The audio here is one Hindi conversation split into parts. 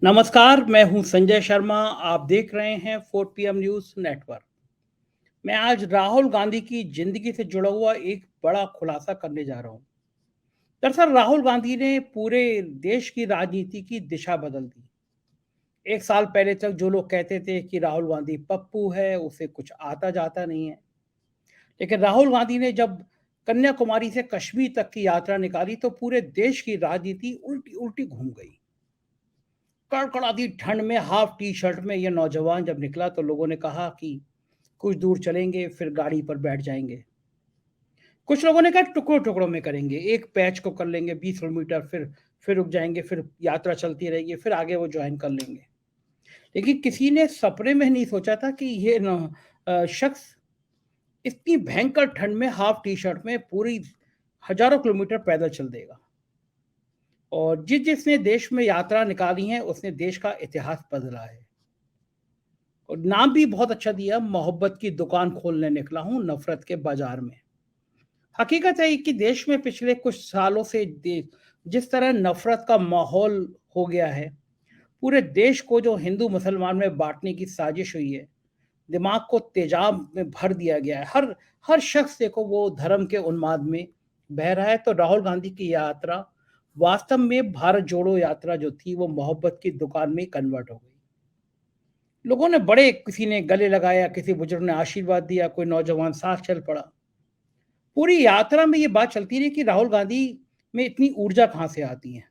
नमस्कार, मैं हूं संजय शर्मा। आप देख रहे हैं 4 पीएम न्यूज़ नेटवर्क। मैं आज राहुल गांधी की ज़िंदगी से जुड़ा हुआ एक बड़ा खुलासा करने जा रहा हूं। दरअसल राहुल गांधी ने पूरे देश की राजनीति की दिशा बदल दी। 1 साल पहले तक जो लोग कहते थे कि राहुल गांधी पप्पू है, उसे कुछ आता-जाता नहीं है। लेकिन राहुल गांधी ने जब कन्याकुमारी से कश्मीर तक की यात्रा निकाली, तो पूरे देश की राजनीति उल्टी-उल्टी घूम गई। कड़कड़ाती ठंड में हाफ टी-शर्ट में ये नौजवान जब निकला तो लोगों ने कहा कि कुछ दूर चलेंगे, फिर गाड़ी पर बैठ जाएँगे। कुछ लोगों ने कहा टुकड़ों-टुकड़ों में करेंगे, एक पैच को कर लेंगे 20 किलोमीटर, फिर रुक जाएँगे, फिर यात्रा चलती रहेगी, फिर आगे वो जॉइन कर लेंगे। लेकिन किसी ने सपने में नहीं सोचा था कि ये शख्स इतनी भयंकर ठंड में हाफ टी-शर्ट में पूरी हज़ारों किलोमीटर पैदल चल देगा। और जिसने देश में यात्रा निकाली है, उसने देश का इतिहास बदला है। और नाम भी बहुत अच्छा दिया, मोहब्बत की दुकान खोलने निकला हूँ नफ़रत के बाज़ार में। हकीकत है कि देश में पिछले कुछ सालों से जिस तरह नफ़रत का माहौल हो गया है, पूरे देश को जो हिंदू-मुसलमान में बाँटने की साज़िश हुई है, दिमाग को तेज़ाब में भर दिया गया है। हर हर शख़्स देखो वो धर्म के उन्माद में बह रहा है, तो राहुल गांधी की यात्रा वास्तव में भारत जोड़ो यात्रा जो थी, वो मोहब्बत की दुकान में कन्वर्ट हो गई। लोगों ने बड़े किसी ने गले लगाया, किसी बुजुर्ग ने आशीर्वाद दिया, कोई नौजवान साथ चल पड़ा। पूरी यात्रा में ये बात चलती रही कि राहुल गांधी में इतनी ऊर्जा कहाँ से आती है।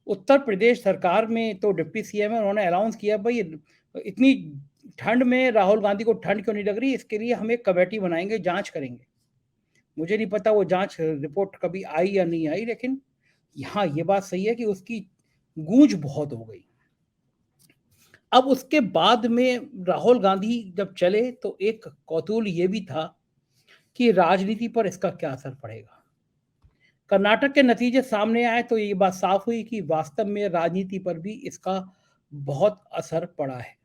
उत्तर प्रदेश सरकार में तो डिप्टी सीएम है, उन्होंने अनाउंस किया भाई इतनी ठंड में राहुल गांधी को ठंड क्यों नहीं लग रही, इसके लिए हम एक कमेटी बनाएंगे, जांच करेंगे। मुझे नहीं पता वो जांच रिपोर्ट कभी आई या नहीं आई, लेकिन यहाँ ये बात सही है कि उसकी गूंज बहुत हो गई। अब उसके बाद में राहुल गांधी जब चले तो एक कौतूहल ये भी था कि राजनीति पर इसका क्या असर पड़ेगा। कर्नाटक के नतीजे सामने आए तो ये बात साफ हुई कि वास्तव में राजनीति पर भी इसका बहुत असर पड़ा है।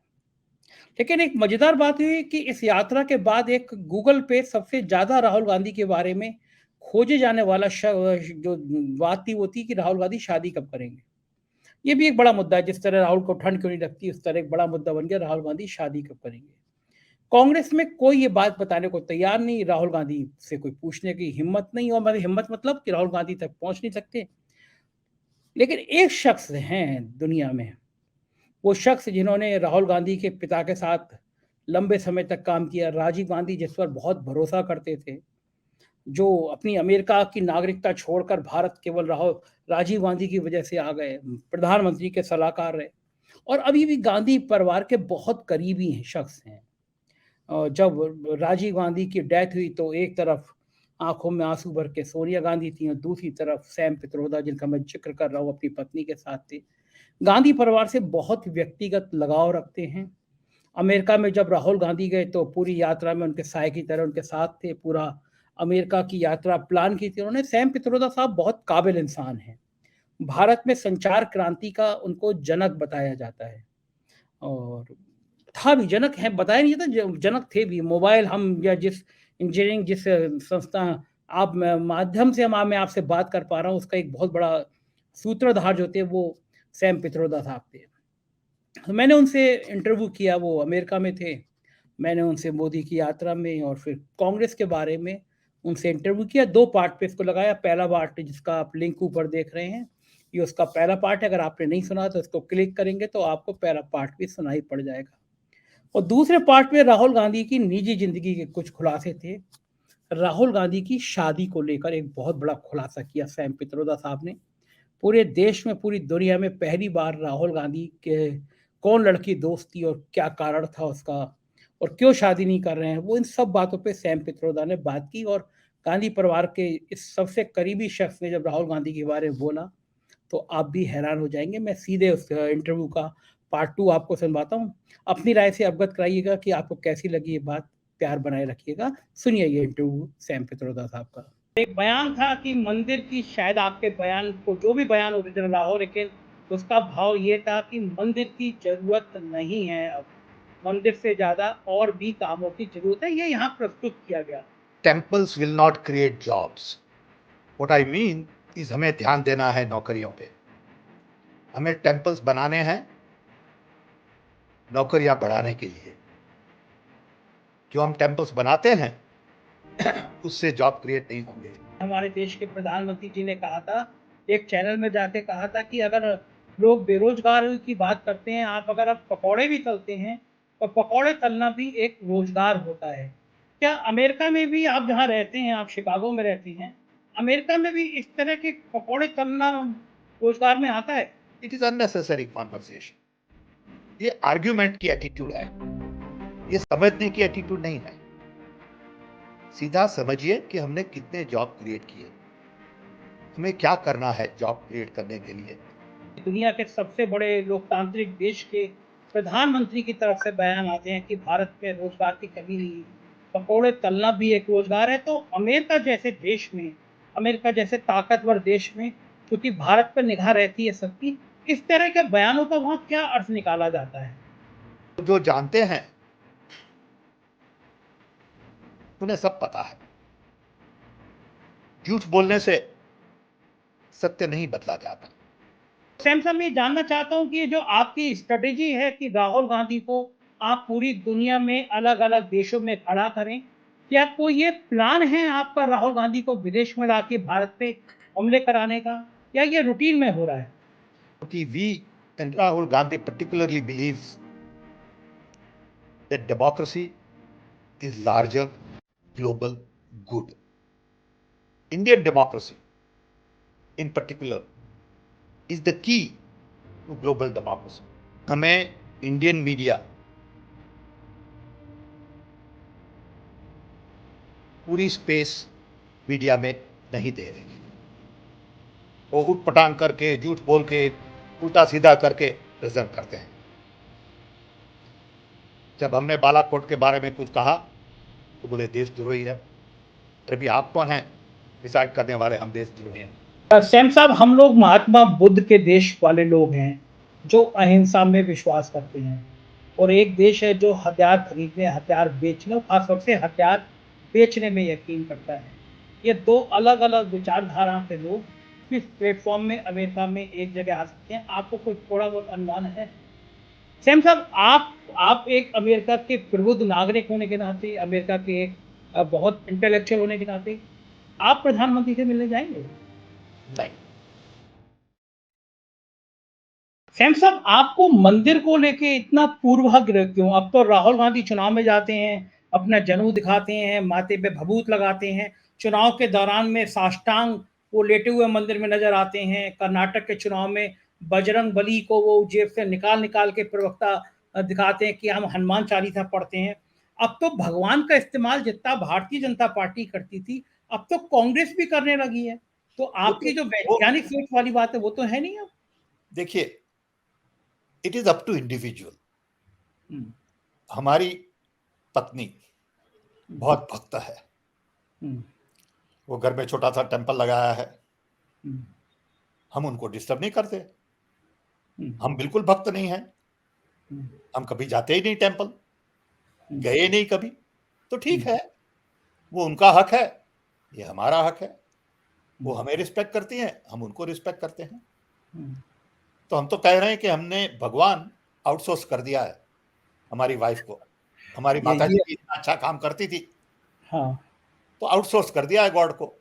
लेकिन एक मजेदार बात हुई कि इस यात्रा के बाद एक गूगल पे सबसे ज्यादा राहुल गांधी के बारे में खोजे जाने वाला जो बात थी वो थी कि राहुल गांधी शादी कब करेंगे। ये भी एक बड़ा मुद्दा है, जिस तरह राहुल को ठंड क्यों नहीं लगती, उस तरह एक बड़ा मुद्दा बन गया राहुल गांधी शादी कब करेंगे। कांग्रेस में कोई ये बात बताने को तैयार नहीं, राहुल गांधी से कोई पूछने की हिम्मत नहीं, और मेरी हिम्मत मतलब कि राहुल गांधी तक पहुंच नहीं सकते। लेकिन एक शख्स हैं दुनिया में, वो शख्स जिन्होंने राहुल गांधी के पिता के साथ लंबे समय तक काम किया, राजीव गांधी जिस पर बहुत भरोसा करते थे, जो अपनी अमेरिका की नागरिकता छोड़कर भारत केवल राजीव गांधी की वजह से आ गए, प्रधानमंत्री के सलाहकार रहे और अभी भी गांधी परिवार के बहुत करीबी शख्स हैं। जब राजीव गांधी की डेथ हुई तो एक तरफ आंखों में आंसू भर के सोनिया गांधी थी और दूसरी तरफ सैम पित्रोदा, जिनका मैं जिक्र कर रहा हूँ, अपनी पत्नी के साथ थे। गांधी परिवार से बहुत व्यक्तिगत लगाव रखते हैं। अमेरिका में जब राहुल गांधी गए तो पूरी यात्रा में उनके साय की तरह उनके साथ थे। पूरा अमेरिका की यात्रा प्लान की थी उन्होंने। सैम पित्रोदा साहब बहुत काबिल इंसान हैं। भारत में संचार क्रांति का उनको जनक बताया जाता है और था भी, जनक है बताया नहीं था, जनक थे भी। मोबाइल हम या जिस इंजीनियरिंग जिस संस्था आप माध्यम से मैं आपसे बात कर पा रहा हूँ, उसका एक बहुत बड़ा सूत्रधार जो थे वो सैम पित्रोदा साहब थे। तो मैंने उनसे इंटरव्यू किया, वो अमेरिका में थे। मैंने उनसे मोदी की यात्रा में और फिर कांग्रेस के बारे में उनसे इंटरव्यू किया। 2 पार्ट पे इसको लगाया। पहला पार्ट जिसका आप लिंक ऊपर देख रहे हैं, ये उसका पहला पार्ट है। अगर आपने नहीं सुना तो इसको क्लिक करेंगे तो आपको पहला पार्ट भी सुनाई पड़ जाएगा। और दूसरे पार्ट में राहुल गांधी की निजी ज़िंदगी के कुछ खुलासे थे। राहुल गांधी की शादी को लेकर एक बहुत बड़ा खुलासा किया सैम पित्रोदा साहब ने। पूरे देश में, पूरी दुनिया में पहली बार राहुल गांधी के कौन लड़की दोस्त थी और क्या कारण था उसका और क्यों शादी नहीं कर रहे हैं, वो इन सब बातों पे सैम पित्रोदा ने बात की। और गांधी परिवार के इस सबसे करीबी शख्स ने जब राहुल गांधी के बारे में बोला तो आप भी हैरान हो जाएंगे। मैं सीधे उस इंटरव्यू का पार्ट 2 आपको सुनवाता हूँ। अपनी राय से अवगत कराइएगा कि आपको कैसी लगी ये बात। प्यार बनाए रखिएगा। सुनिए ये इंटरव्यू सैम पित्रोदा साहब का। एक बयान था कि मंदिर की, शायद आपके बयान को जो भी बयान ओरिजिनल रहा हो, लेकिन उसका भाव ये था कि मंदिर की जरूरत नहीं है, अब मंदिर से ज्यादा और भी कामों की जरूरत है। ये यहाँ प्रस्तुत किया गया। Temples will not create jobs. What I mean is हमें ध्यान देना है नौकरियों पे। हमें टेम्पल्स बनाने हैं नौकरियां बढ़ाने के लिए। जो हम टेम्पल्स बनाते हैं उससे जॉब क्रिएट नहीं होंगे। हमारे देश के प्रधानमंत्री जी ने कहा था, एक चैनल में जाके कहा था कि अगर लोग बेरोजगार की बात करते हैं, अगर आप पकौड़े भी तलते हैं, तो पकौड़े तलना भी एक रोजगार होता है। क्या अमेरिका में भी, आप जहाँ रहते हैं, आप शिकागो में रहते हैं, अमेरिका में भी इस तरह के पकौड़े तलना रोजगार में आता है? It is unnecessary conversation. ये आर्ग्यूमेंट की एटीट्यूड है, ये समझने की एटीट्यूड नहीं है। सीधा समझिए कि हमने कितने जॉब क्रिएट किए, हमें क्या करना है जॉब क्रिएट करने के लिए। दुनिया के सबसे बड़े लोकतांत्रिक देश के प्रधानमंत्री की तरफ से बयान आते हैं कि भारत में रोजगार की कमी नहीं, पकौड़े तलना भी एक रोजगार है। तो अमेरिका जैसे देश में, अमेरिका जैसे ताकतवर देश में, क्योंकि भारत पर निगाह रहती है सबकी, इस तरह के बयानों का वहाँ क्या अर्थ निकाला जाता है? जो जानते हैं उन्हें सब पता है। झूठ बोलने से सत्य नहीं बदला जाता। सैम साहब, मैं जानना चाहता हूँ कि ये जो आपकी स्ट्रेटेजी है कि राहुल गांधी को आप पूरी दुनिया में अलग-अलग देशों में खड़ा करें, क्या कोई ये प्लान है आपका राहुल गांधी को विदेश में लाके भारत पे हमले कराने का, या ये रूटीन में हो रहा है? क्योंकि we and Rahul Gandhi particularly believes that democracy is larger global good. Indian democracy in particular is the key to global democracy. हमें इंडियन मीडिया पूरी स्पेस मीडिया में नहीं दे रही। वो उठ पटांग करके, झूठ बोल के, उल्टा सीधा करके प्रेजेंट करते हैं। जब हमने बालाकोट के बारे में कुछ कहा तो बोले देशद्रोही है। अभी आप कौन हैं डिसाइड करने वाले हम देशद्रोही हैं? सैम साहब, हम लोग महात्मा बुद्ध के देश वाले लोग हैं जो अहिंसा में विश्वास करते हैं, और एक देश है जो हथियार खरीदने, हथियार बेचने और खासतौर से हथियार बेचने में यकीन करता है। ये दो अलग अलग विचारधारा के लोग किस प्लेटफॉर्म में अमेरिका में एक जगह आ सकते हैं, आपको कोई थोड़ा बहुत अनुमान है? सैम साहब, आप एक अमेरिका के प्रबुद्ध नागरिक होने के नाते, अमेरिका के एक बहुत इंटेलेक्चुअल होने के नाते, आप प्रधानमंत्री से मिलने जाएंगे? नहीं। सैम साहब, आपको मंदिर को लेके इतना पूर्वाग्रह क्यों? अब तो राहुल गांधी चुनाव में जाते हैं, अपना जनेऊ दिखाते हैं, माथे पे भभूत लगाते हैं, चुनाव के दौरान में साष्टांग वो लेटे हुए मंदिर में नजर आते हैं। कर्नाटक के चुनाव में बजरंग बली को वो जेब से निकाल निकाल के प्रवक्ता दिखाते हैं कि हम हनुमान चालीसा पढ़ते हैं। अब तो भगवान का इस्तेमाल जितना भारतीय जनता पार्टी करती थी, अब तो कांग्रेस भी करने लगी है। तो आपकी जो वैज्ञानिक सोच वाली बात है वो तो है नहीं अब। देखिए, it is up to individual. हमारी पत्नी बहुत भक्त है, वो घर में छोटा सा टेम्पल लगाया है, हम उनको डिस्टर्ब नहीं करते। हम बिल्कुल भक्त नहीं हैं, हम कभी जाते ही नहीं टेम्पल, गए नहीं कभी। तो ठीक है, वो उनका हक है, ये हमारा हक है। वो हमें रिस्पेक्ट करती हैं, हम उनको रिस्पेक्ट करते हैं। तो हम तो कह रहे हैं कि हमने भगवान आउटसोर्स कर दिया है हमारी वाइफ को। हमारी माता जी भी इतना अच्छा काम करती थी, हाँ, तो आउटसोर्स कर दिया है गॉड को।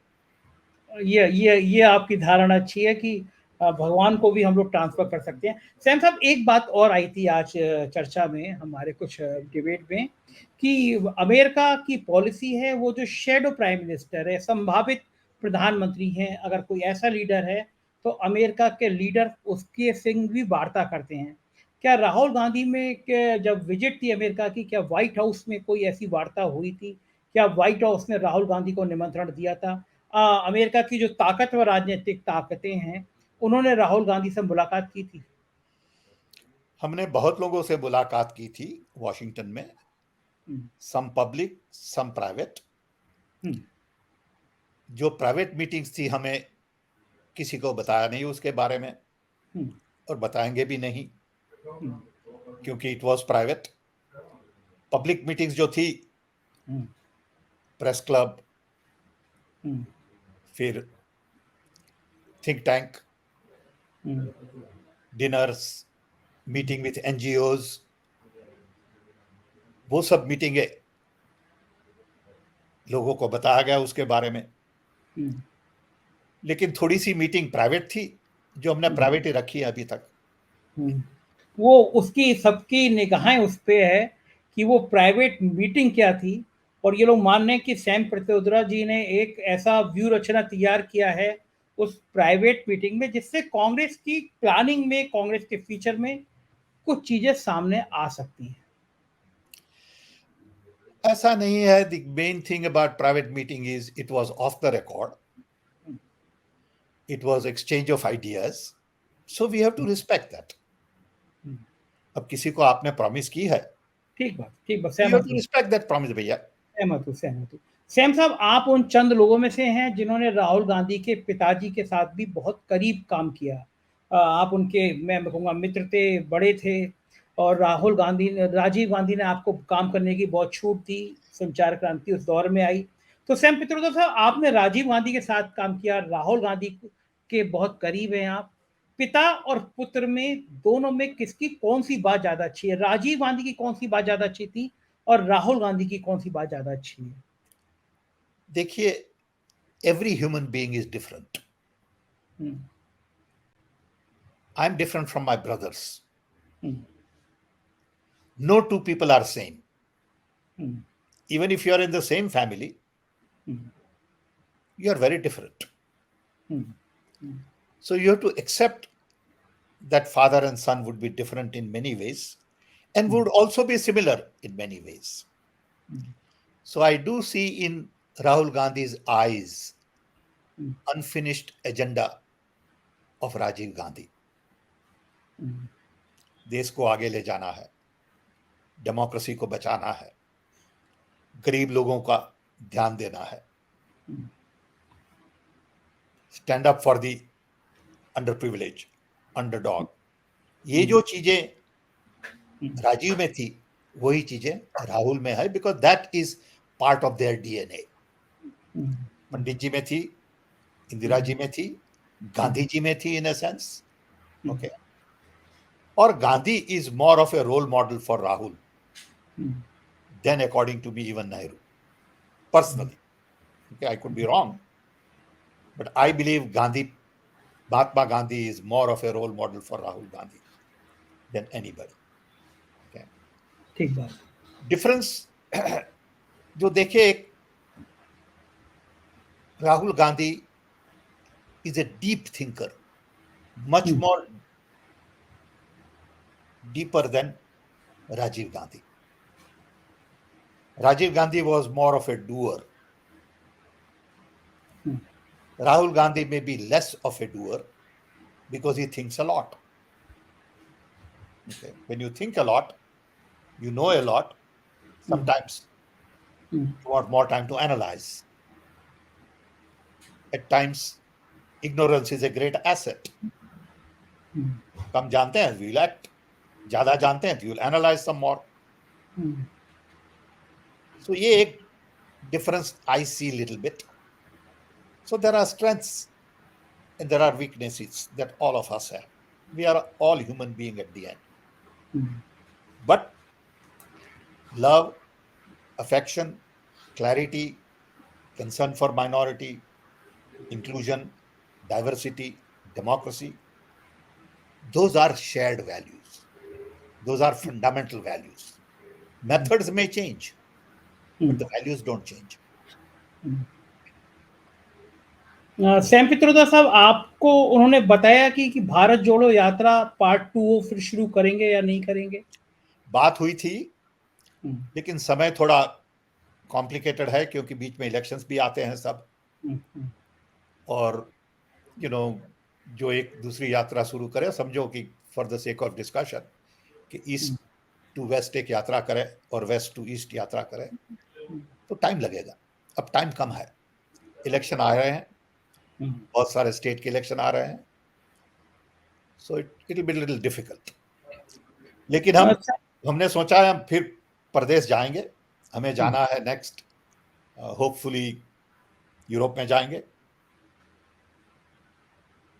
ये आपकी धारणा अच्छी है कि भगवान को भी हम लोग ट्रांसफर कर सकते हैं। सैम साहब, एक बात और आई थी आज चर्चा में, हमारे कुछ डिबेट में, कि अमेरिका की पॉलिसी है, वो जो शेडो प्राइम मिनिस्टर है, संभावित प्रधानमंत्री हैं, अगर कोई ऐसा लीडर है तो अमेरिका के लीडर उसके संग भी वार्ता करते हैं। क्या राहुल गांधी में जब विजिट थी अमेरिका की, क्या व्हाइट हाउस में कोई ऐसी वार्ता हुई थी? क्या व्हाइट हाउस ने राहुल गांधी को निमंत्रण दिया था? अमेरिका की जो ताकतवर राजनीतिक ताकतें हैं, उन्होंने राहुल गांधी से मुलाकात की थी? हमने बहुत लोगों से मुलाकात की थी वॉशिंगटन में, सम पब्लिक सम प्राइवेट। जो प्राइवेट मीटिंग्स थी हमें किसी को बताया नहीं उसके बारे में, और बताएंगे भी नहीं, क्योंकि it was private. Public meetings जो थी, प्रेस क्लब, फिर think tank, dinners, meeting with NGOs, वो सब मीटिंगें लोगों को बताया गया उसके बारे में। लेकिन थोड़ी सी मीटिंग प्राइवेट थी, जो हमने प्राइवेट ही रखी है अभी तक। वो उसकी सबकी निगाहें उस पे है कि वो प्राइवेट मीटिंग क्या थी, और ये लोग मान रहे हैं कि सैम पित्रोदा जी ने एक ऐसा व्यू रचना तैयार किया है उस प्राइवेट मीटिंग में, जिससे कांग्रेस की प्लानिंग में, कांग्रेस के फ्यूचर में कुछ चीजें सामने आ सकती हैं। ऐसा नहीं है। The main thing about private meeting is it was off the record, it was exchange of ideas, so we have to respect that. अब किसी को आपने प्रॉमिस की है, ठीक बात, यू हैव सहमत टू हूँ, रिस्पेक्ट दैट प्रॉमिस भैया। सहमत हूँ। सैम साहब, आप उन चंद लोगों में से हैं जिन्होंने राहुल गांधी के पिताजी के साथ भी बहुत करीब काम किया। आप उनके, मैं कहूँगा, मित्र थे, बड़े थे, और राजीव गांधी ने आपको काम करने की बहुत छूट दी, संचार क्रांति उस दौर में आई। तो सैम पित्रोदा साहब, आपने राजीव गांधी के साथ काम किया, राहुल गांधी के बहुत करीब हैं आप। पिता और पुत्र में, दोनों में किसकी कौन सी बात ज्यादा अच्छी है? राजीव गांधी की कौन सी बात ज्यादा अच्छी थी और राहुल गांधी की कौन सी बात ज्यादा अच्छी है? देखिए, every human being is different. I am different from my brothers. No two people are same. Even if you are in the same family, you are very different. So you have to accept that father and son would be different in many ways and would also be similar in many ways. So I do see in Rahul Gandhi's eyes unfinished agenda of Rajiv Gandhi. देश को आगे ले जाना है, डेमोक्रेसी को बचाना है, गरीब लोगों का ध्यान देना है, stand up for the under privilege, underdog. ये जो चीजें राजीव में थी, वही चीजें राहुल में है, because that is part of their DNA। पंडित जी में थी, इंदिरा जी में थी, गांधी जी में थी इन अ सेंस, ओके। और Gandhi is more of a role model for Rahul then according to me even Nehru personally. Okay, I could be wrong, but I believe Mahatma Gandhi is more of a role model for Rahul Gandhi than anybody. Okay. ठीक बात। डिफरेंस जो देखे, Rahul Gandhi is a deep thinker, much more deeper than Rajiv Gandhi. Rajiv Gandhi was more of a doer. Rahul Gandhi may be less of a doer because he thinks a lot. Okay. When you think a lot, you know a lot, sometimes you want more time to analyze. At times, ignorance is a great asset. कम जानते हैं, we'll act. ज्यादा जानते हैं, you'll analyze some more. So ये एक difference I see little bit. So there are strengths and there are weaknesses that all of us have. We are all human beings at the end. But love, affection, clarity, concern for minority, inclusion, diversity, democracy, those are shared values. Those are fundamental values. Methods may change, but the values don't change. Sam Pitroda साहब, आपको उन्होंने बताया कि भारत जोड़ो यात्रा पार्ट 2 वो फिर शुरू करेंगे या नहीं करेंगे? बात हुई थी, लेकिन समय थोड़ा कॉम्प्लिकेटेड है, क्योंकि बीच में इलेक्शंस भी आते हैं सब, और जो एक दूसरी यात्रा शुरू करे, समझो कि for the sake of discussion, कि ईस्ट टू वेस्ट एक यात्रा करे और वेस्ट टू ईस्ट यात्रा करे, तो टाइम लगेगा। अब टाइम कम है, इलेक्शन आ रहे हैं, बहुत सारे स्टेट के इलेक्शन आ रहे हैं, so it will be little difficult. लेकिन हमने सोचा है हम फिर प्रदेश जाएंगे, हमें जाना है नेक्स्ट, होपफुली यूरोप में जाएंगे,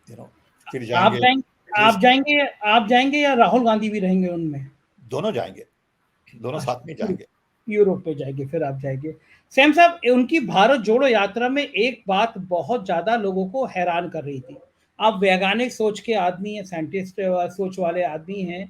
फिर जाएंगे। आप जाएंगे या राहुल गांधी भी रहेंगे उनमें? दोनों जाएंगे, दोनों साथ में जाएंगे। यूरोप पे जाएंगे, फिर आप जाएंगे। सैम साहब, उनकी भारत जोड़ो यात्रा में एक बात बहुत ज्यादा लोगों को हैरान कर रही थी। आप वैज्ञानिक सोच के आदमी हैं, साइंटिस्ट सोच वाले आदमी हैं।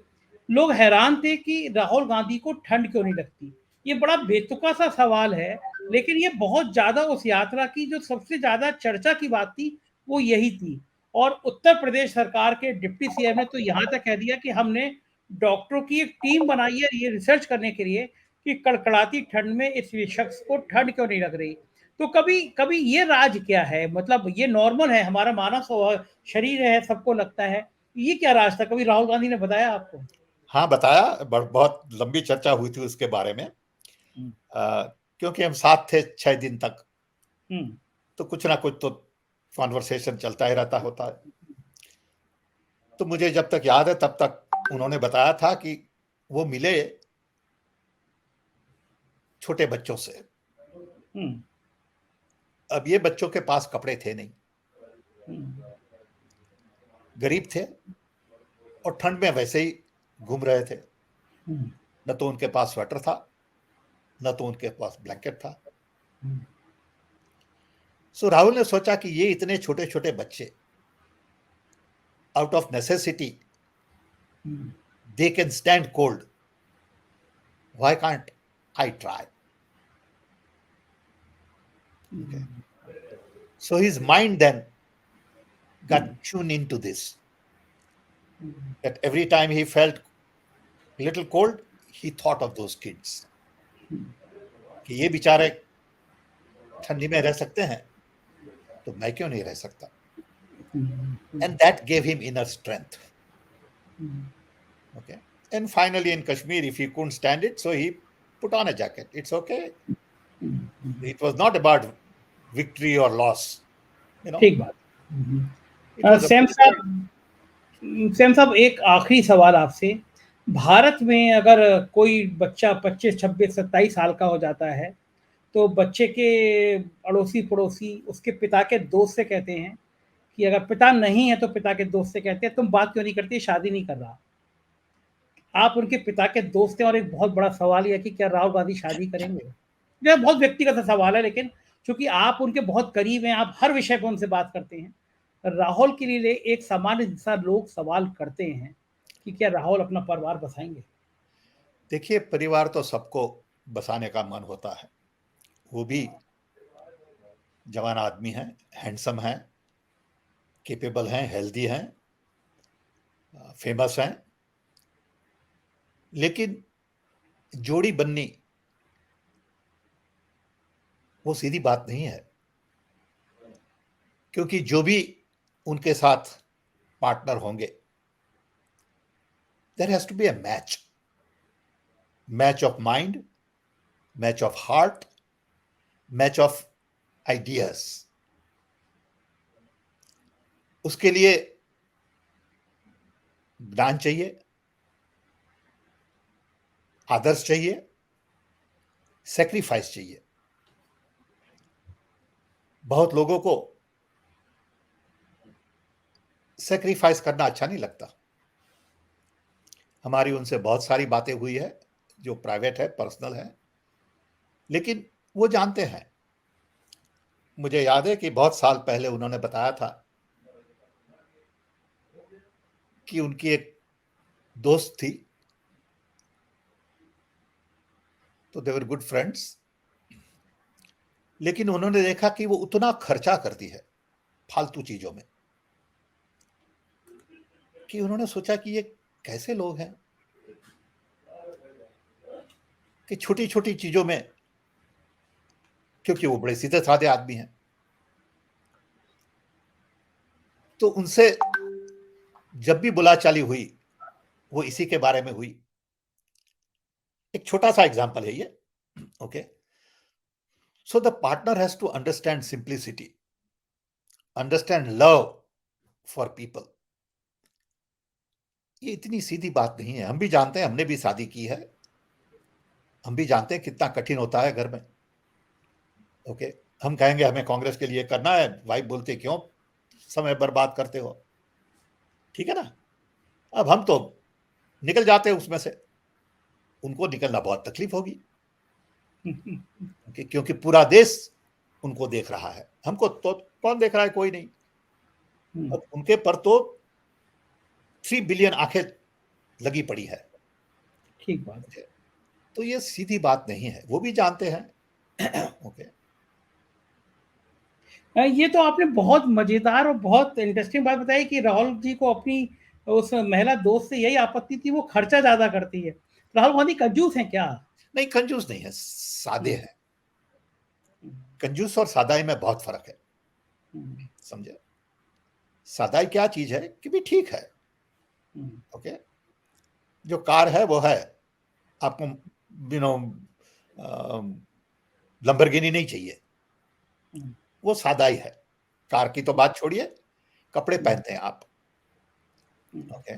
लोग हैरान थे कि राहुल गांधी को ठंड क्यों नहीं लगती। ये बड़ा बेतुका सा सवाल है, लेकिन ये बहुत ज्यादा उस यात्रा की जो सबसे ज्यादा चर्चा की बात थी वो यही थी। और उत्तर प्रदेश सरकार के डिप्टी सीएम ने तो यहाँ तक कह दिया कि हमने डॉक्टरों की एक टीम बनाई है ये रिसर्च करने के लिए कि कड़कड़ाती ठंड में इस शख्स को ठंड क्यों नहीं लग रही। तो कभी कभी ये राज क्या है, मतलब ये नॉर्मल है, हमारा मानव शरीर है, सबको लगता है। ये क्या राज था, कभी राहुल गांधी ने बताया आपको? हाँ बताया, बहुत लंबी चर्चा हुई थी उसके बारे में। क्योंकि हम साथ थे 6 दिन तक, तो कुछ ना कुछ तो कॉन्वर्सेशन चलता ही रहता होता है। तो मुझे जब तक याद है तब तक उन्होंने बताया था कि वो मिले छोटे बच्चों से। अब ये बच्चों के पास कपड़े थे नहीं, गरीब थे और ठंड में वैसे ही घूम रहे थे। न तो उनके पास स्वेटर था, न तो उनके पास ब्लैंकेट था। सो राहुल ने सोचा कि ये इतने छोटे छोटे बच्चे, out of necessity they can stand cold, why can't I try? Okay. So his mind then got tuned into this. That every time he felt a little cold, he thought of those kids. कि ये बेचारे ठंडी में रह सकते हैं, तो मैं क्यों नहीं रह सकता? And that gave him inner strength. Okay. And finally in Kashmir, if he couldn't stand it, so he put on a jacket. It's okay. It was not about victory or loss. ठीक बात। सैम साहब, एक आखिरी सवाल आपसे। भारत में अगर कोई बच्चा 25, 26, 27 साल का हो जाता है, तो बच्चे के अड़ोसी पड़ोसी उसके पिता के दोस्त से कहते हैं कि अगर पिता नहीं है तो पिता के दोस्त से कहते हैं तुम बात क्यों नहीं करती, शादी नहीं कर रहा। आप उनके पिता के दोस्त हैं और एक बहुत बड़ा सवाल यह कि क्या राहुल गांधी शादी करेंगे। यह बहुत व्यक्तिगत सवाल है, लेकिन चूंकि आप उनके बहुत करीब हैं, आप हर विषय पर उनसे बात करते हैं। राहुल के लिए एक सामान्य इंसान लोग सवाल करते हैं कि क्या राहुल अपना परिवार बसाएंगे। देखिए, परिवार तो सबको बसाने का मन होता है। वो भी जवान आदमी हैं, हैंडसम हैं, केपेबल हैं, हेल्दी हैं, फेमस हैं, लेकिन जोड़ी बननी वो सीधी बात नहीं है। क्योंकि जो भी उनके साथ पार्टनर होंगे, there has to be a match of mind, match of heart, match of ideas. उसके लिए ज्ञान चाहिए, आदर्श चाहिए, सेक्रीफाइस चाहिए। बहुत लोगों को सेक्रीफाइस करना अच्छा नहीं लगता। हमारी उनसे बहुत सारी बातें हुई है जो प्राइवेट है, पर्सनल है, लेकिन वो जानते हैं। मुझे याद है कि बहुत साल पहले उन्होंने बताया था कि उनकी एक दोस्त थी, तो दे वर गुड फ्रेंड्स, लेकिन उन्होंने देखा कि वो उतना खर्चा करती है फालतू चीजों में कि उन्होंने सोचा कि ये कैसे लोग हैं कि छोटी छोटी चीजों में, क्योंकि वो बड़े सीधे साधे आदमी हैं, तो उनसे जब भी बुलाचाली हुई वो इसी के बारे में हुई। एक छोटा सा एग्जांपल है ये। Okay, so the partner has to understand simplicity, understand love for people. ये इतनी सीधी बात नहीं है। हम भी जानते हैं, हमने भी शादी की है, हम भी जानते हैं कितना कठिन होता है घर में। ओके, हम कहेंगे हमें कांग्रेस के लिए करना है, वाइफ बोलते क्यों समय बर्बाद करते हो। ठीक है ना? अब हम तो निकल जाते हैं उसमें से, उनको निकलना बहुत तकलीफ होगी क्योंकि पूरा देश उनको देख रहा है, हमको तो कौन देख रहा है? कोई नहीं। अब उनके पर तो 3 बिलियन आंखें लगी पड़ी है। ठीक बात है। तो ये सीधी बात नहीं है, वो भी जानते हैं। ओके, ये तो आपने बहुत मजेदार और बहुत इंटरेस्टिंग बात बताई कि राहुल जी को अपनी उस महिला दोस्त से यही आपत्ति थी, वो खर्चा ज्यादा करती है। राहुल गांधी कंजूस हैं क्या? नहीं, कंजूस नहीं है, सादे हैं। कंजूस और सादाई में बहुत फर्क है, समझे? सादाई क्या चीज है कि भी ठीक है, ओके, जो कार है वो है, आपको लंबरगिनी नहीं चाहिए, वो सादाई है। कार की तो बात छोड़िए, कपड़े पहनते हैं आप, ओके,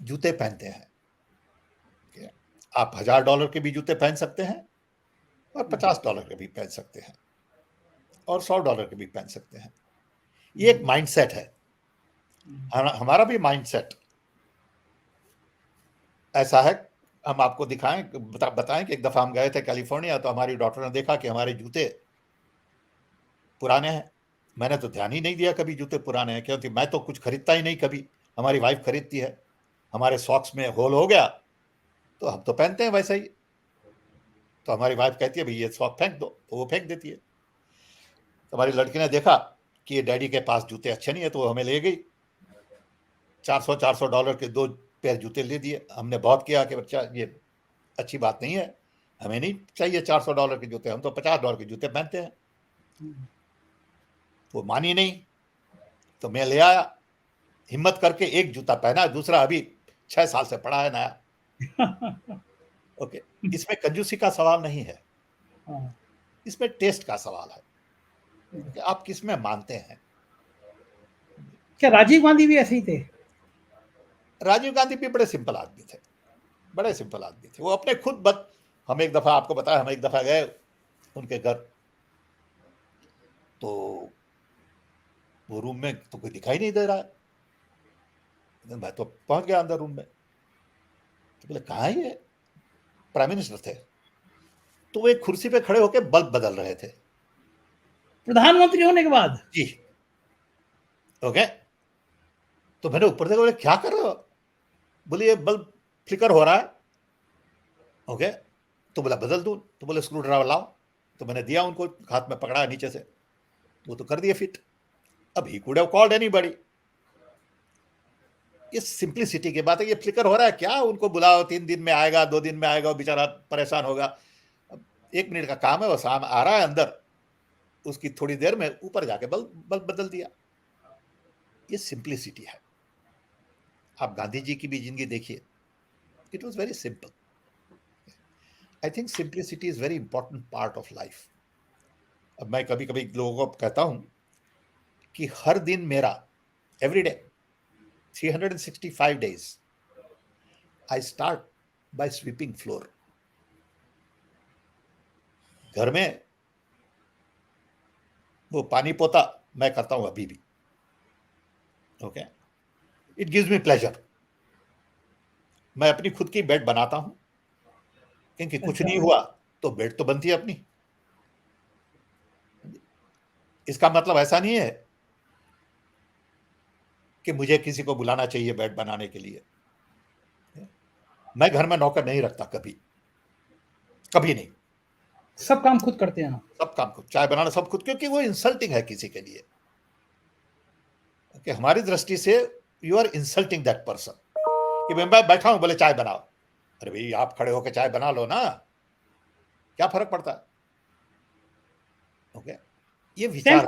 जूते पहनते हैं, ओके, आप $1000 के भी जूते पहन सकते हैं और $50 के भी पहन सकते हैं और $100 के भी पहन सकते हैं। ये एक माइंडसेट है, हमारा भी माइंडसेट ऐसा है। हम आपको दिखाएं, बताएं कि एक दफा हम गए थे कैलिफोर्निया, तो हमारी डॉक्टर ने देखा कि हमारे जूते पुराने हैं। मैंने तो ध्यान ही नहीं दिया कभी जूते पुराने हैं, क्योंकि मैं तो कुछ खरीदता ही नहीं कभी, हमारी वाइफ खरीदती है। हमारे सॉक्स में होल हो गया तो हम तो पहनते हैं वैसे ही, तो हमारी वाइफ कहती है भाई ये सॉक फेंक दो, तो वो फेंक देती है। तो हमारी लड़की ने देखा कि ये डैडी के पास जूते अच्छे नहीं है, तो वो हमें ले गई, $400 के 2 पेयर जूते ले दिए। हमने बहुत किया कि बच्चा ये अच्छी बात नहीं है, हमें नहीं चाहिए $400 के जूते, हम तो $50 के जूते पहनते हैं। वो मानी नहीं, तो मैं ले आया, हिम्मत करके एक जूता पहना, दूसरा अभी 6 साल से पड़ा है नया। ओके, इसमें कंजूसी का सवाल नहीं है, इसमें टेस्ट का सवाल है कि आप किस में मानते हैं। क्या राजीव गांधी भी ऐसे ही थे? राजीव गांधी भी बड़े सिंपल आदमी थे, बड़े सिंपल आदमी थे। वो अपने खुद हम एक दफा, आपको बताया, हम एक दफा गए उनके घर, तो वो रूम में तो कोई दिखाई नहीं दे रहा है। मैं तो पहुंच गया अंदर रूम में, तो बोले कहाँ है ये? प्राइम मिनिस्टर थे, तो वो एक कुर्सी पे खड़े होकर बल्ब बदल रहे थे, प्रधानमंत्री होने के बाद? जी, ओके। तो मैंने ऊपर देखा, बोले क्या कर रहे हो? बोले ये बल्ब फ्लिकर हो रहा है, ओके। तो बोला बदल दूं, तो बोले स्क्रू ड्राइवर लाओ, तो मैंने दिया उनको, हाथ में पकड़ा नीचे से, वो तो कर दिए फिट। अब he could have called anybody. ये सिंप्लिसिटी की बात है। ये फ्लिकर हो रहा है क्या, उनको बुलाओ, 3 दिन में आएगा, 2 दिन में आएगा, बेचारा परेशान होगा। अब 1 मिनट का काम है, वो शाम आ रहा है अंदर, उसकी थोड़ी देर में ऊपर जाके बल्ब बदल दिया। ये सिंप्लिसिटी है। आप गांधी जी की भी जिंदगी देखिए, it was very simple. I think simplicity is very important part of life. अब मैं कभी कभी लोगों को कहता हूं कि हर दिन मेरा, every day 365 days, I start by sweeping floor. घर में वो पानी पोता मैं करता हूं अभी भी, okay. It gives me pleasure. मैं अपनी खुद की बेड बनाता हूं, क्योंकि कुछ नहीं हुआ तो बेड तो बनती है अपनी। इसका मतलब ऐसा नहीं है कि मुझे किसी को बुलाना चाहिए बेड बनाने के लिए। मैं घर में नौकर नहीं रखता, कभी कभी नहीं। सब काम खुद करते हैं आप? सब काम खुद, चाय बनाना सब खुद, क्योंकि वो इंसल्टिंग है किसी के लिए। ओके, हमारी दृष्टि से you are insulting that person कि मैं बैठा हूं, बोले चाय बनाओ। अरे भाई आप खड़े होकर चाय बना लो ना, क्या फर्क पड़ता है? ओके, ये विचार।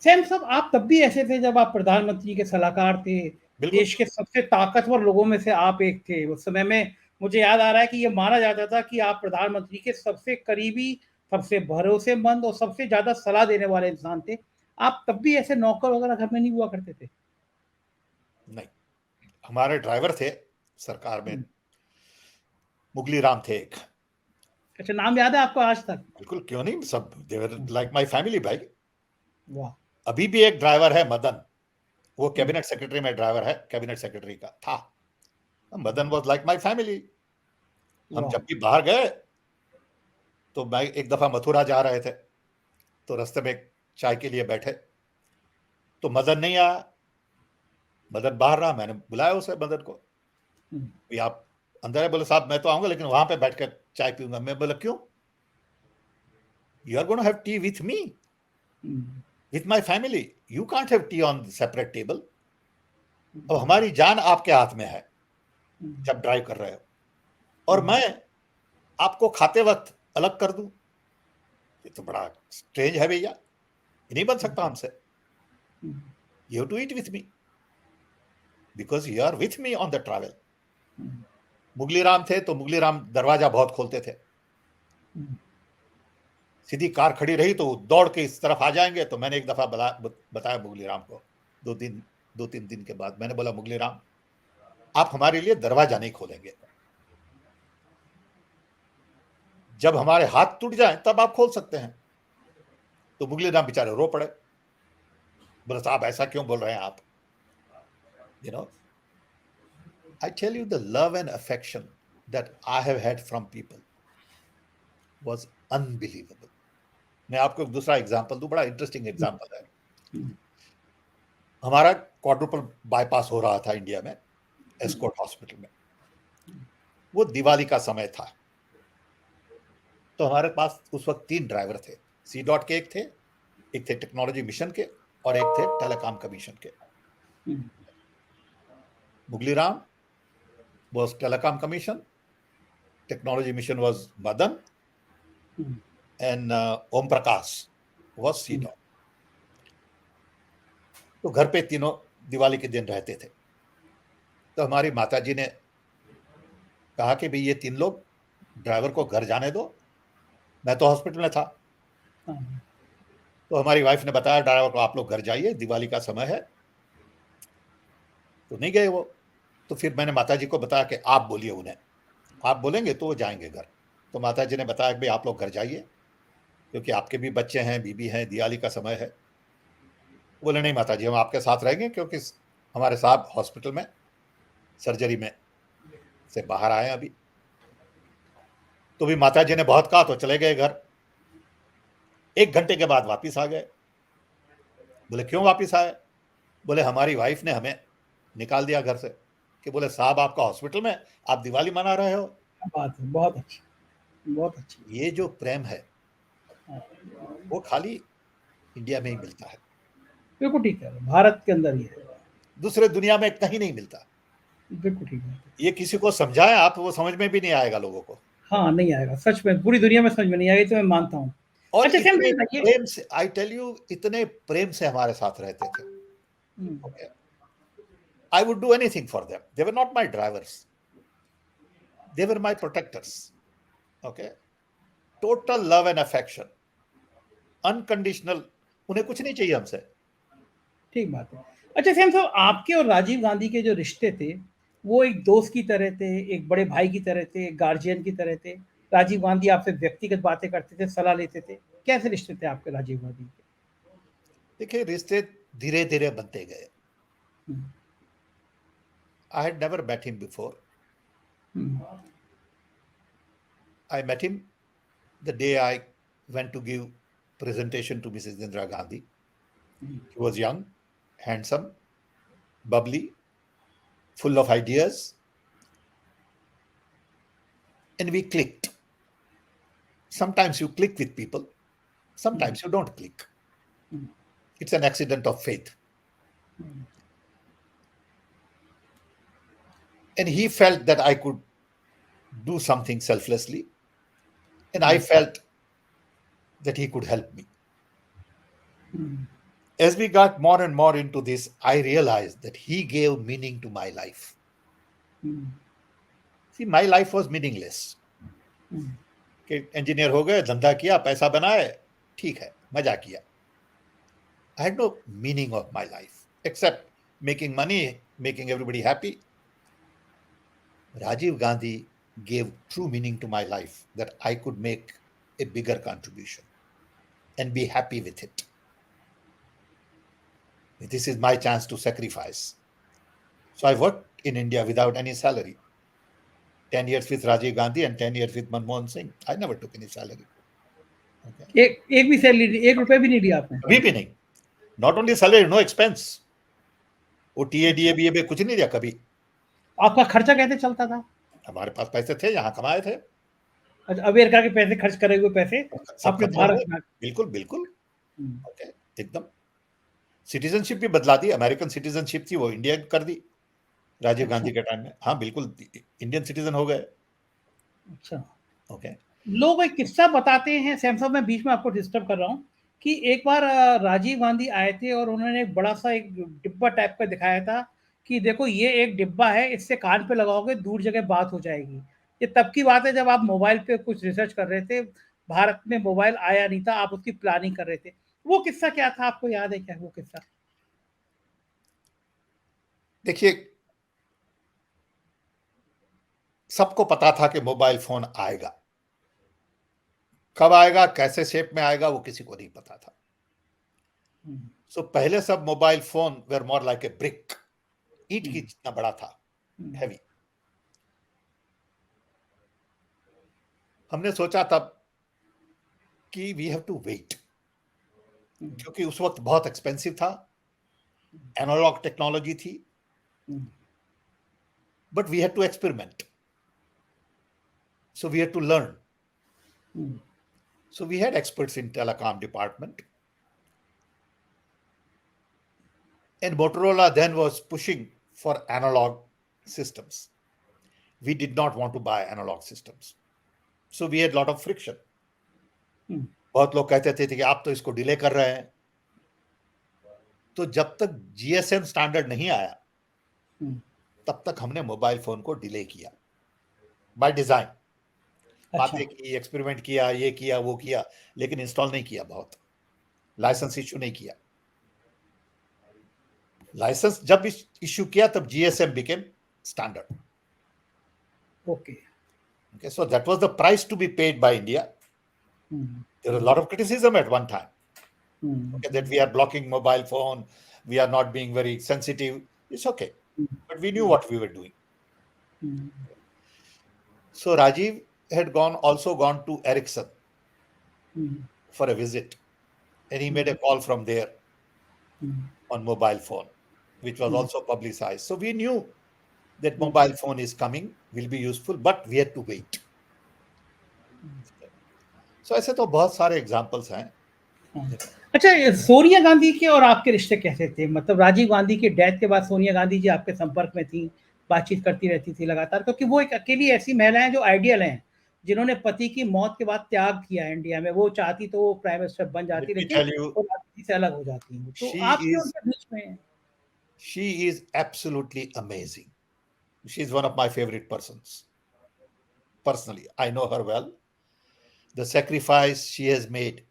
सैम साहब, आप तब भी ऐसे थे जब आप प्रधानमंत्री के सलाहकार थे, देश के सबसे ताकतवर लोगों में से आप एक थे। उस समय में मुझे याद आ रहा है कि ये माना जाता था कि आप प्रधानमंत्री के सबसे करीबी, सबसे भरोसेमंद और सबसे ज्यादा सलाह देने वाले इंसान थे। आप तब भी ऐसे नौकर वगैरह घर में नहीं हुआ करते थे? नहीं, हमारे ड्राइवर थे सरकार में, मुगली राम थे एक। अच्छा, नाम याद है आपको आज तक? बिल्कुल, क्यों नहीं, सब देवर लाइक माय फैमिली भाई। वाह। अभी भी एक ड्राइवर है मदन, वो कैबिनेट सेक्रेटरी में ड्राइवर है, कैबिनेट सेक्रेटरी का था। Madan was like my family. हम जब भी बाहर गए तो मैं एक दफा मथुरा जा रहे थे, तो रास्ते में चाय के लिए बैठे, तो मदन नहीं आया, मदन बाहर रहा। मैंने बुलाया उसे, मदन को, भी आप अंदर है? बोले साहब मैं तो आऊंगा लेकिन वहां पे बैठ कर चाय पीऊंगा। मैं बोला क्यों? You are gonna have tea with me, with my family, you can't have tea on separate table. अब हमारी जान आपके हाथ में है जब ड्राइव कर रहे हो, और मैं आपको खाते वक्त अलग कर दूं, ये तो बड़ा स्ट्रेंज है भैया, ये नहीं बन सकता हमसे। You have to eat with me because you are with me on the travel. मुगली राम थे तो मुगली राम दरवाजा बहुत खोलते थे, सीधी कार खड़ी रही तो दौड़ के इस तरफ आ जाएंगे। तो मैंने एक दफा बताया मुगली राम को, दो तीन दिन के बाद मैंने बोला, मुगली राम आप हमारे लिए दरवाजा नहीं खोलेंगे, जब हमारे हाथ टूट जाए तब आप खोल सकते हैं। तो मुगली राम बेचारे रो पड़े, बोले साहब ऐसा क्यों बोल रहे हैं आप? You know, I tell you, the love and affection that I have had from people was unbelievable. मैं आपको एक दूसरा एग्जांपल दूं, बड़ा इंटरेस्टिंग एग्जांपल है। हमारा क्वाड्रुपल बाईपास हो रहा था इंडिया में, एस्कॉर्ट हॉस्पिटल में। वो दिवाली का समय था, तो हमारे पास उस वक्त 3 ड्राइवर थे। सी डॉट के एक थे टेक्नोलॉजी मिशन के, और एक थे टेलीकॉम कमीशन के। मुगली Ram was telecom commission, technology mission was Madan, and Om Prakash was CDOT. तो घर पे तीनों दिवाली के दिन रहते थे। तो हमारी माता जी ने कहा कि भाई ये 3 लोग ड्राइवर को घर जाने दो, मैं तो हॉस्पिटल में था। तो हमारी वाइफ ने बताया ड्राइवर को, आप लोग घर जाइए, दिवाली का समय है। तो नहीं गए वो। तो फिर मैंने माता जी को बताया कि आप बोलिए उन्हें, आप बोलेंगे तो वो जाएंगे घर। तो माता जी ने बताया कि भाई आप लोग घर जाइए, क्योंकि आपके भी बच्चे हैं, बीबी हैं, दिवाली का समय है। बोले नहीं माता जी, हम आपके साथ रहेंगे, क्योंकि हमारे साहब हॉस्पिटल में सर्जरी में से बाहर आए अभी। तो भी माता जी ने बहुत कहा तो चले गए घर। 1 घंटे के बाद वापिस आ गए। बोले क्यों वापिस आए? बोले हमारी वाइफ ने हमें निकाल दिया घर से, कि बोले साहब आपका हॉस्पिटल में, आप दिवाली मना रहे हो। बात है, बहुत अच्छी, बहुत अच्छी। ये जो प्रेम है वो खाली इंडिया में ही मिलता है, बिल्कुल ठीक है, भारत के अंदर ही है, दूसरे दुनिया में कहीं नहीं मिलता। बिल्कुल ठीक है। ये किसी को समझाएं आप, वो समझ में भी नहीं आएगा लोगों को। हाँ, नहीं आएगा, सच में पूरी दुनिया में समझ में नहीं आएगी, तो मैं मानता हूँ। और अच्छा इतने प्रेम से, आई टेल यू, इतने प्रेम से हमारे साथ रहते थे। Okay. I would do anything for them. They were not my drivers. They were my protectors. Okay. Total love and affection. Unconditional. उन्हें कुछ नहीं चाहिए हमसे। ठीक बात है। अच्छा सैम साहब, आपके और राजीव गांधी के जो रिश्ते थे, वो एक दोस्त की तरह थे, एक बड़े भाई की तरह थे, एक गार्जियन की तरह थे। राजीव गांधी आपसे व्यक्तिगत बातें करते थे, सलाह लेते थे। कैसे रिश्ते थे आपके राजीव गांधी के? देखिए, रिश्ते धीरे धीरे बनते गए। I had never met him before. I met him the day I went to give presentation to Mrs. Indira Gandhi. He was young, handsome, bubbly, full of ideas, and we clicked. Sometimes you click with people, sometimes you don't click. It's an accident of faith. And he felt that I could do something selflessly, and I felt that he could help me. As we got more and more into this, I realized that he gave meaning to my life. See, my life was meaningless. कि इंजीनियर हो गए, धंधा किया, पैसा बनाए, ठीक है, मजा किया। I had no meaning of my life except making money, making everybody happy. Rajiv Gandhi gave true meaning to my life, that I could make a bigger contribution and be happy with it. This is my chance to sacrifice. So I worked in India without any salary. 10 years with Rajiv Gandhi and 10 years with Manmohan Singh. I never took any salary. Okay. एक भी सैलरी, 1 रुपए भी नहीं दिया आपने? कभी भी नहीं. Not only salary, no expense. वो टीए बीए कुछ नहीं दिया कभी. आपका खर्चा कैसे चलता था? हमारे पास पैसे थे, यहाँ कमाए थे. अच्छा, अमेरिका के पैसे खर्च करे हुए पैसे आपने भारत में. बिल्कुल बिल्कुल. ओके, एकदम. सिटीजनशिप भी बदला दी. अमेरिकन सिटीजनशिप थी, वो इंडिया कर दी राजीव गांधी के टाइम में. हाँ बिल्कुल, इंडियन सिटीजन हो गए. अच्छा. ओके. लोग एक किस्सा बताते हैं, सैमसंग, मैं बीच में आपको डिस्टर्ब कर रहा हूँ, कि एक बार राजीव गांधी आए थे और उन्होंने एक बड़ा सा एक डिब्बा टाइप का दिखाया था कि देखो ये एक डिब्बा है, इससे कान पे लगाओगे दूर जगह बात हो जाएगी. ये तब की बात है जब आप मोबाइल पे कुछ रिसर्च कर रहे थे, भारत में मोबाइल आया नहीं था, आप उसकी प्लानिंग कर रहे थे. वो किस्सा क्या था, आपको याद है क्या वो किस्सा? देखिए, सबको पता था कि मोबाइल फोन आएगा. कब आएगा, कैसे शेप में आएगा, वो किसी को नहीं पता था. सो पहले सब mobile phone were more like a brick, ईंट की जितना बड़ा था, हैवी. हमने सोचा तब कि वी हैव टू वेट, क्योंकि उस वक्त बहुत एक्सपेंसिव था, एनालॉग टेक्नोलॉजी थी, but we had to experiment. So we had to learn. So we had experts in telecom department. And Motorola then was pushing for analog systems. We did not want to buy analog systems. So we had a lot of friction. बहुत लोग कहते थे कि आप तो इसको डिले कर रहे हैं. तो जब तक GSM स्टैंडर्ड नहीं आया, तब तक हमने मोबाइल फोन को डिले किया, बाय डिजाइन. बातें की, एक्सपेरिमेंट किया, ये किया, वो किया, लेकिन इंस्टॉल नहीं किया. बहुत लाइसेंस इशू नहीं किया. लाइसेंस जब इशू किया तब GSM became standard. Okay, so that was the price to be paid by India. There was a lot of criticism at one time. Okay, that we are blocking mobile phone, we are not being very sensitive. It's okay, but we knew what we were doing. So Rajiv had also gone to Ericsson for a visit, and he made a call from there on mobile phone, which was also publicized. So we knew that mobile phone is coming, will be useful, but we had to wait. So ऐसे तो बहुत सारे एग्जांपल्स हैं. अच्छा, सोनिया गांधी के और आपके रिश्ते कैसे थे? मतलब राजीव गांधी के डेथ के बाद सोनिया गांधी जी आपके संपर्क में थी, बातचीत करती रहती थी लगातार, क्योंकि वो एक अकेली ऐसी महिला है जो आइडियल हैं, जिन्होंने पति की मौत के बाद त्याग किया इंडिया में. वो चाहती तो वो प्राइम मिनिस्टर बन जाती, लेकिन वो राजनीति से अलग हो जाती है. तो आपके उनके बीच में. She is absolutely amazing. She is one of my favorite persons. Personally, I know her well. The sacrifice she has made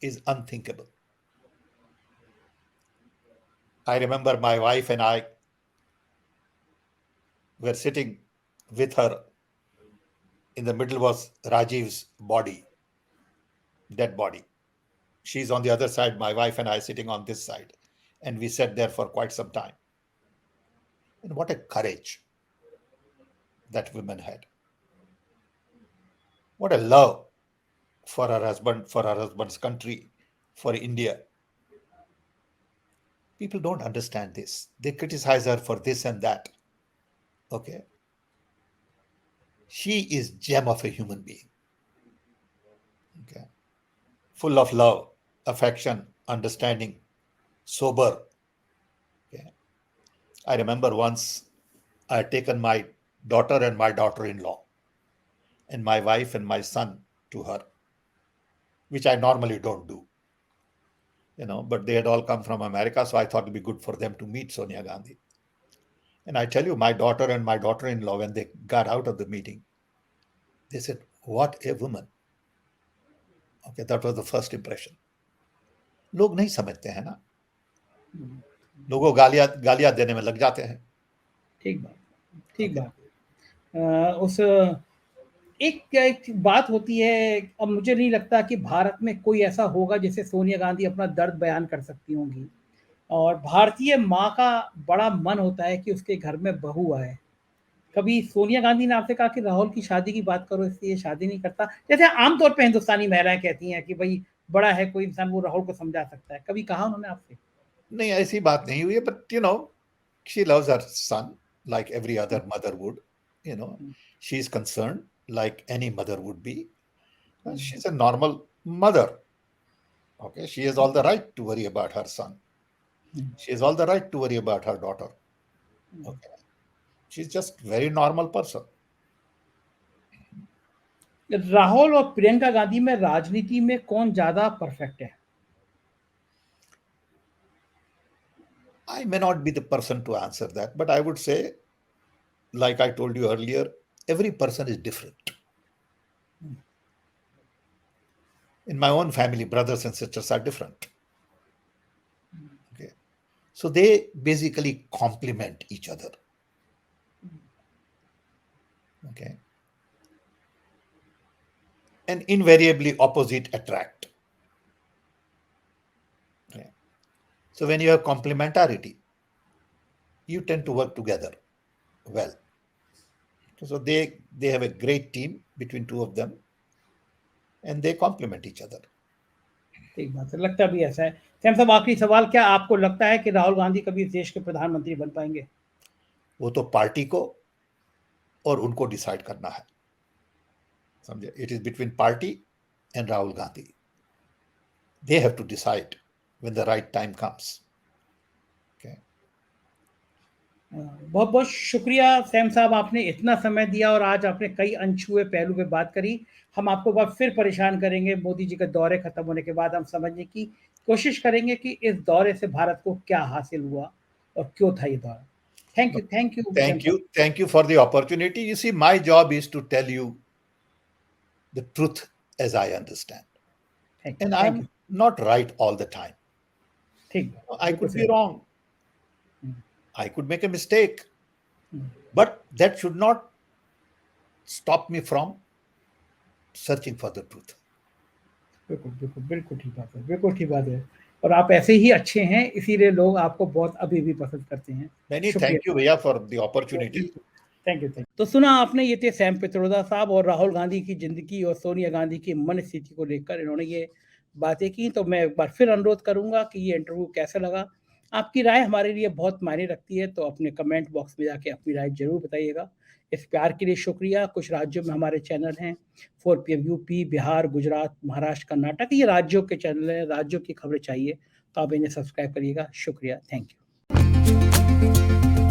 is unthinkable. I remember my wife and I were sitting with her. In the middle was Rajiv's body, dead body. She's on the other side, my wife and I sitting on this side. And we sat there for quite some time. And what a courage that woman had. What a love for her husband, for her husband's country, for India. People don't understand this. They criticize her for this and that. Okay. She is gem of a human being. Okay. Full of love, affection, understanding, sober. Okay. I remember once I had taken my daughter and my daughter-in-law and my wife and my son to her, which I normally don't do. But they had all come from America, so I thought it'd be good for them to meet Sonia Gandhi. And I tell you, my daughter and my daughter-in-law, when they got out of the meeting, they said, "What a woman." Okay, that was the first impression. लोग नहीं समझते हैं ना, लोगों गालियां देने में लग जाते हैं. ठीक बात. उस एक बात होती है, अब मुझे नहीं लगता कि भारत में कोई ऐसा होगा जिससे सोनिया गांधी अपना दर्द बयान कर सकती होंगी, और भारतीय माँ का बड़ा मन होता है कि उसके घर में बहू आए। कभी सोनिया गांधी ने आपसे कहा कि राहुल की शादी की बात करो, इसलिए शादी नहीं करता, जैसे आमतौर पे हिंदुस्तानी महिलाएं कहती हैं कि भाई बड़ा है कोई इंसान, वो राहुल को समझा सकता है, कभी कहा उन्होंने आपसे? नहीं, ऐसी बात नहीं हुई है, but she loves her son like every other mother would. She is concerned like any mother would be. She's a normal mother. Okay, she has all the right to worry about her son. She has all the right to worry about her daughter. Okay, she's just very normal person. Rahul और प्रियंका गांधी में राजनीति में कौन ज्यादा परफेक्ट है? I may not be the person to answer that, but I would say, like I told you earlier, every person is different. In my own family, brothers and sisters are different. Okay, so they basically complement each other. Okay, and invariably opposite attract. Okay. So when you have complementarity, you tend to work together well. So they have a great team between two of them, and they complement each other. ठीक बात है, लगता भी ऐसा है। सैम साहब, आखिरी सवाल, क्या आपको लगता है कि राहुल गांधी कभी इस देश के प्रधानमंत्री बन पाएंगे? वो तो पार्टी को और उनको डिसाइड करना है, समझे? It is between party and Rahul Gandhi. They have to decide when the right time comes. Okay. बहुत बहुत शुक्रिया सैम साहब, आपने इतना समय दिया और आज आपने कई अनछुए पहलू पे बात करी। हम आपको बार फिर परेशान करेंगे, मोदी जी के दौरे खत्म होने के बाद हम समझने की कोशिश करेंगे कि इस दौरे से भारत को क्या हासिल हुआ और क्यों था ये दौरा। Thank you. Thank you for the opportunity. You see, my job is to tell you the truth as I understand. And I'm not right all the time. I could be wrong. I could make a mistake. But that should not stop me from searching for the truth. बिल्कुल ठीक बात है। और आप ऐसे ही अच्छे हैं, इसीलिए लोग आपको बहुत अभी भी पसंद करते हैं। थैंक यू भैया for the opportunity. Thank you. तो सुना आपने, ये थे सैम पित्रोदा साहब, और राहुल गांधी की जिंदगी और सोनिया गांधी की मन स्थिति को लेकर इन्होंने ये बातें की। तो मैं एक बार फिर अनुरोध करूंगा कि ये इंटरव्यू कैसा लगा, आपकी राय हमारे लिए बहुत मायने रखती है, तो अपने कमेंट बॉक्स में जाके अपनी राय जरूर बताइएगा। इस प्यार के लिए शुक्रिया। कुछ राज्यों में हमारे चैनल हैं, 4PM यूपी, बिहार, गुजरात, महाराष्ट्र, कर्नाटक, ये राज्यों के चैनल हैं, राज्यों की खबरें चाहिए तो आप इन्हें सब्सक्राइब करिएगा। शुक्रिया, थैंक यू।